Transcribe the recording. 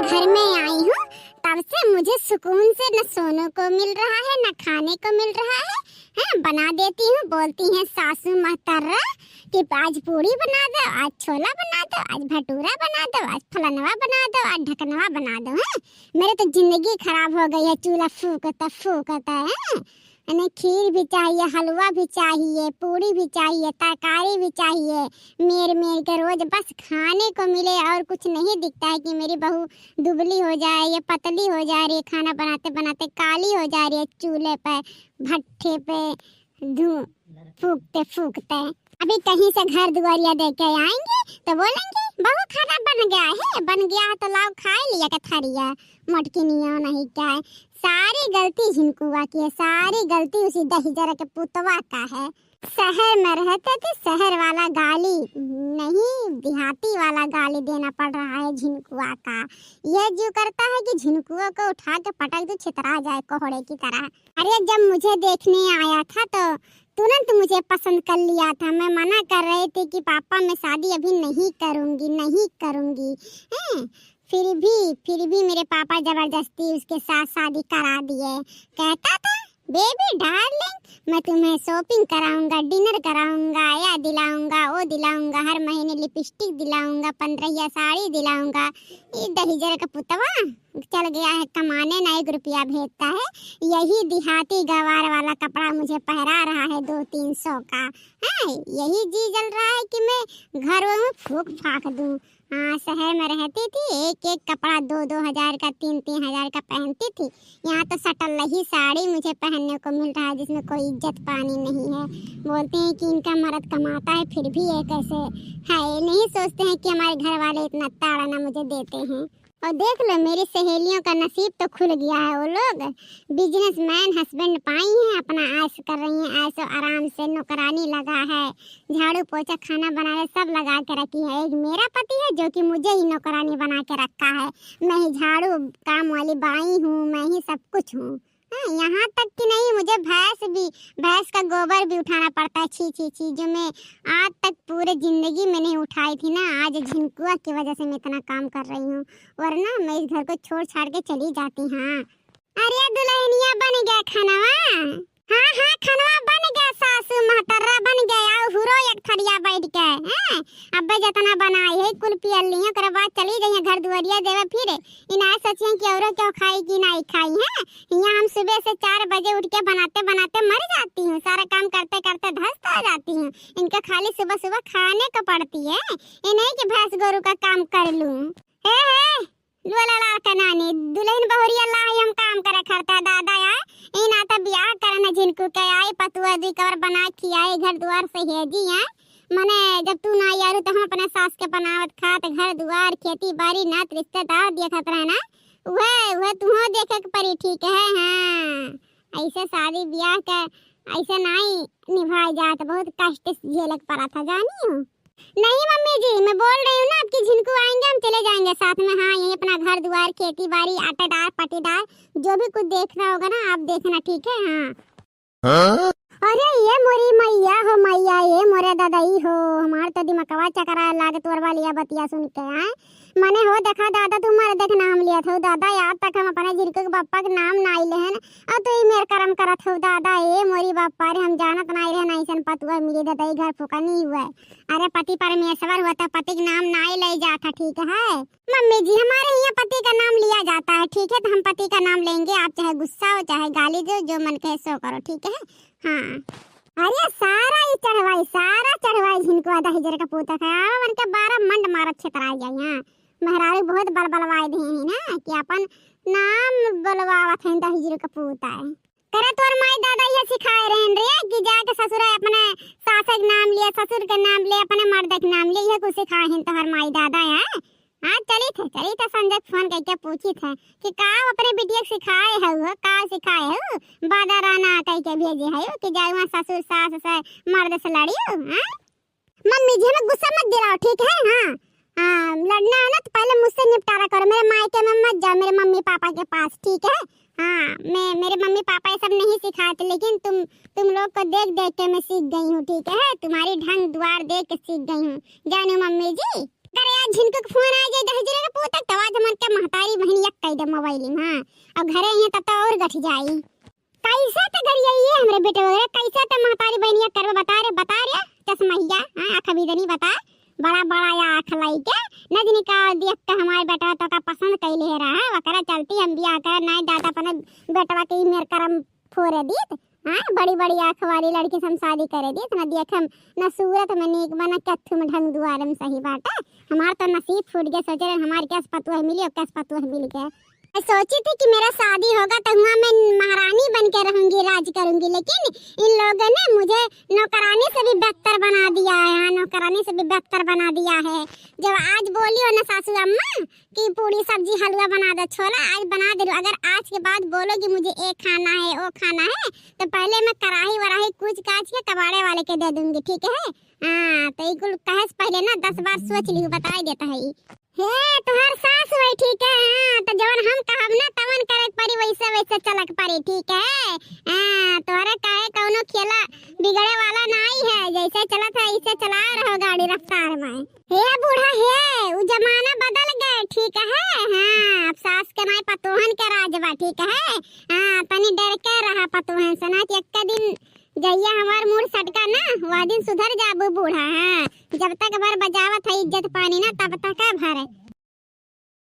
घर में आई हूँ तब से मुझे सुकून से न सोने को मिल रहा है न खाने को मिल रहा है। बना देती हूँ, बोलती हैं सासू महतर्रा कि आज पूड़ी बना दो, आज छोला बना दो, आज भटूरा बना दो, आज फलनवा बना दो, आज ढकनवा बना दो। है मेरे तो जिंदगी खराब हो गई है, चूल्हा फूकता है। इन्हें खीर भी चाहिए, हलवा भी चाहिए, पूड़ी भी चाहिए, तरकारी भी चाहिए, मेर के रोज बस खाने को मिले और कुछ नहीं दिखता है कि मेरी बहू दुबली हो जाए या पतली हो जा रही है, खाना बनाते बनाते काली हो जा रही है, चूल्हे पे भट्ठे पे धूं फूकते। अभी कहीं से घर दुआरिया दे के आएंगे तो बोलेंगे बहू खाना बन गया है तो लाओ खा लिया का थरिया, मटकी नहीं क्या है। सारी गलती झिनकुआ की है, सारी गलती उसी दहिजरा के पुतवा का है। शहर में रहते थे, शहर वाला गाली नहीं देहाती वाला गाली देना पड़ रहा है झिनकुआ का। यह जो करता है कि झिनकुआ को उठा के पटक दो, छितरा जाए कोहड़े की तरह। अरे जब मुझे देखने आया था तो तुरंत मुझे पसंद कर लिया था। मैं मना कर रही थी कि पापा मैं शादी अभी नहीं करूंगी। फिर भी मेरे पापा जबरदस्ती उसके साथ शादी करा दिए। कहता था बेबी डार्लिंग मैं तुम्हें शॉपिंग कराऊंगा, डिनर कराऊंगा, या दिलाऊंगा वो दिलाऊंगा, हर महीने लिपस्टिक दिलाऊंगा, 15 साड़ी दिलाऊंगा। ये दहिजर का पुतवा चल गया है कमाने, ना 1 रुपया भेजता है। यही देहाती गवार वाला कपड़ा मुझे पहरा रहा है 200-300 का। यही जी जल रहा है कि मैं घरों में फूक फाक दूं। शहर में रहती थी, एक कपड़ा 2-2 हजार का, 3-3 हजार का पहनती थी। यहाँ तो सटल ही साड़ी मुझे पहनने को मिल रहा है जिसमें कोई इज्जत पानी नहीं है। बोलते हैं कि इनका मर्द कमाता है फिर भी ये कैसे है, नहीं सोचते हैं कि हमारे घर वाले इतना ताड़ना मुझे देते हैं। और देख लो मेरी सहेलियों का नसीब तो खुल गया है, वो लोग बिजनेसमैन हस्बैंड पाई हैं, अपना ऐश कर रही हैं, ऐशो आराम से। नौकरानी लगा है, झाड़ू पोछा खाना बनाने सब लगा के रखी है। एक मेरा पति है जो कि मुझे ही नौकरानी बना के रखा है। मैं ही झाड़ू काम वाली बाई हूँ, मैं ही सब कुछ हूँ। यहाँ तक कि नहीं मुझे भैंस का गोबर भी उठाना पड़ता है। छी जो मैं आज तक पूरे जिंदगी में नहीं उठाई थी ना, आज झिनकुआ की वजह से मैं इतना काम कर रही हूँ, वरना मैं इस घर को छोड़ छाड़ के चली जाती। हाँ अरे दुल्हनिया बन गया खानवा। हाँ खानवा बन गया, सासू महतर्रा बन गया, हुरो एक थरिया बैठ के। अब्बे जितना बनाई है कुल पियल लिया, कर बाद चली गई घर दुआरिया देवे। फिर इना सोचिए कि औरों क्यों खाई कि नहीं खाई है। यहाँ हम सुबह से 4 बजे उठ के बनाते मर जाती हूँ, सारा काम करते करते ध्वस्त हो जाती हूँ। इनका खाली सुबह खाने को पड़ती है, ये नहीं कि भैंस गोरू का काम कर लूँ। नानी दुल्हन बहुरिया लाई हम काम करे खरता दादा यार इन आता ब्याह करना झिनकू के आई पतुआ दी कवर बना खियाई घर द्वार से हेजी है। मने जब तू ना यारू तो हम अपने सास के बनावत खात घर द्वार खेती बाड़ी नात रिश्तेदार देखत रहना, वह तुहो देखे के परी। ठीक है हाँ, ऐसे शादी ब्याह के ऐसे नहीं निभाई जात, बहुत कष्ट झेलक पड़ा था जानी हूँ। नहीं मम्मी जी मैं बोल रही हूँ ना, आपकी झिनकू आएंगे हम चले जाएंगे साथ में। हाँ यही अपना घर द्वार खेती बाड़ी आटादार पटीदार जो भी कुछ देखना होगा ना आप देखना, ठीक है। हाँ अरे ये मोरी मैया हो, मैया ये मोरे दादाई हो, हमार तो दिमागवा चकरा लागत और वाली बतिया सुन के। हैं मने हो देखा दादा तुम्हारे देख नाम लिया था दादा, याद तक हम अपने झिनकू के बापा के नाम ना आइले हैं और तो ये मेरे कर्म करत हो दादा। ये मोरी बापा रे हम जानत ना आइले नहीं सन पतुआ मिली दादा घर फूका नहीं हुआ। अरे पति परमेश्वर हुआ था, पति के नाम ना ले जाता। ठीक है मम्मी जी हमारे यहाँ पति का नाम लिया जाता है, ठीक है तो हम पति का नाम लेंगे। आप चाहे गुस्सा हो चाहे गाली दो, जो मन कहे सो करो, ठीक है। हाँ अरे सारा चढ़वाई झिनकुआ दहिजर का पूता था मन के 12 मंड मारत छतरा जाए। यहाँ मेहरारू बहुत बलवाए दे हैं ना कि अपन नाम बलवावत है दहिजर का पूता है। करे तोर माई दादा ये सिखाए रहन रे कि जाके ससुर अपने सास के नाम लिए, ससुर के नाम ले, अपने मर्द के नाम ले, ये कुछ सिखाए हैं तोहर माई दादा है। हाँ चली थे संजय फोन करके पूछी थे कि का अपने बिटिया सिखाए है, का सिखाए है बादा राना कह के भेजे है कि जाए ससुर सास से मर्द से लड़ियो। मम्मी जी हमें गुस्सा मत दिलाओ, ठीक है। हाँ लड़ना है ना तो पहले मुझसे निपटारा करो, मेरे मायके में मत जाओ मेरे मम्मी पापा के पास, ठीक है। हाँ मेरे मम्मी पापा ये सब नहीं सिखाते, लेकिन तुम लोग को देख देख के मैं सीख गई हूँ, ठीक है। तुम्हारी ढंग द्वार देख के सीख गई हूँ, जानो मम्मी जी। अरे यार झिनकू फोन आ जाए दहिजरे के पोतक तवा जमन के महतारी मोबाइल में। हाँ अब घरे ये तब तो और गठ जाई। कैसा तो गरिया ये हमरे बेटे वगैरह कैसा तो महतारी बहनिया करवे बता रे चश्मैया। हाँ आँख भी नहीं बता बड़ा बड़ा या आँख लाई के नजनी का देख के हमारे बेटा तो का पसंद कैले रहा वकरा चलती हम बियाह कर नहीं दादा पने बेटवा के मेर करम फोरे दीत। हाँ बड़ी बड़ी आँख वाली लड़की से हम शादी करे दी ना देखम न सूरत में नीक बना कथु में ढंग दुआर में सही बात है। हमार तो नसीब फूट गया सोचे हमारे कैस पतुआ मिली और कैस पतुआ मिल गया। मैं सोची थी कि मेरा शादी होगा तो वहाँ मैं महारानी बन के रहूंगी राज करूंगी लेकिन इन लोगों ने मुझे नौकरानी से भी बेहतर बना दिया है। हाँ नौकरानी से भी बेहतर बना दिया है। जब आज बोली हो ना सासू अम्मा कि पूरी सब्जी हलवा बना दो छोला आज बना दे। अगर आज के बाद बोलोगी मुझे ये खाना है वो खाना है तो पहले मैं कढ़ाई वराही कूच काच के कबाड़े वाले के दे दूंगी ठीक है। हाँ तो इकुल कहे से पहले ना 10 बार सोच ली बता ही देता है हे तुम्हार सास वही ठीक है। हाँ तो जवन हम कहब ना तवन करे परी वैसे वैसे चलक परी ठीक है। हाँ तोहरे काहे कौनो खेला बिगड़े वाला नहीं है जैसे चला था ऐसे चला रहो गाड़ी रफ्तार में। हे बूढ़ा हे वो जमाना बदल गए ठीक है। हाँ अब सास के नहीं पतोहन के राजवा ठीक है। हाँ तनी डर के रहा पतोहन से ना एक दिन जैया हमार मूड सटका ना वह दिन सुधर जाबू बूढ़ा। हाँ जब तक बर बजावत है इज्जत पानी ना तब तक भरे।